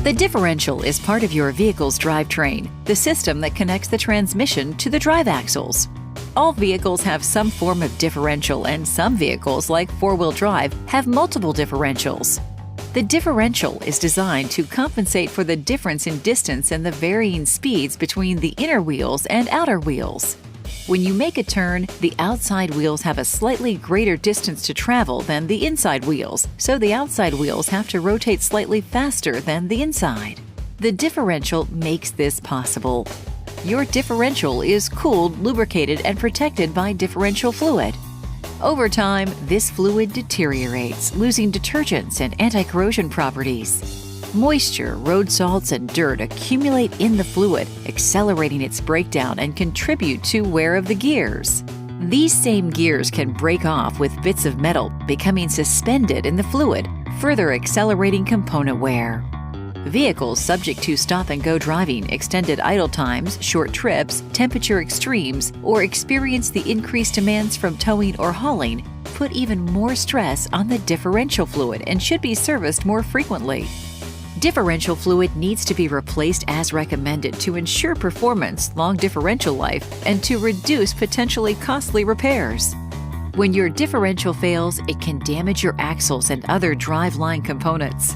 The differential is part of your vehicle's drivetrain, the system that connects the transmission to the drive axles. All vehicles have some form of differential, and some vehicles, like four-wheel drive, have multiple differentials. The differential is designed to compensate for the difference in distance and the varying speeds between the inner wheels and outer wheels. When you make a turn, the outside wheels have a slightly greater distance to travel than the inside wheels, so the outside wheels have to rotate slightly faster than the inside. The differential makes this possible. Your differential is cooled, lubricated, and protected by differential fluid. Over time, this fluid deteriorates, losing detergents and anti-corrosion properties. Moisture, road salts, and dirt accumulate in the fluid, accelerating its breakdown and contribute to wear of the gears. These same gears can break off with bits of metal, becoming suspended in the fluid, further accelerating component wear. Vehicles subject to stop-and-go driving, extended idle times, short trips, temperature extremes, or experience the increased demands from towing or hauling put even more stress on the differential fluid and should be serviced more frequently. Differential fluid needs to be replaced as recommended to ensure performance, long differential life, and to reduce potentially costly repairs. When your differential fails, it can damage your axles and other driveline components.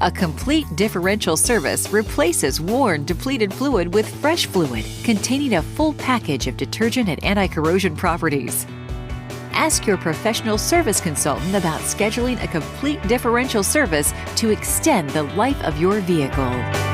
A complete differential service replaces worn, depleted fluid with fresh fluid, containing a full package of detergent and anti-corrosion properties. Ask your professional service consultant about scheduling a complete differential service to extend the life of your vehicle.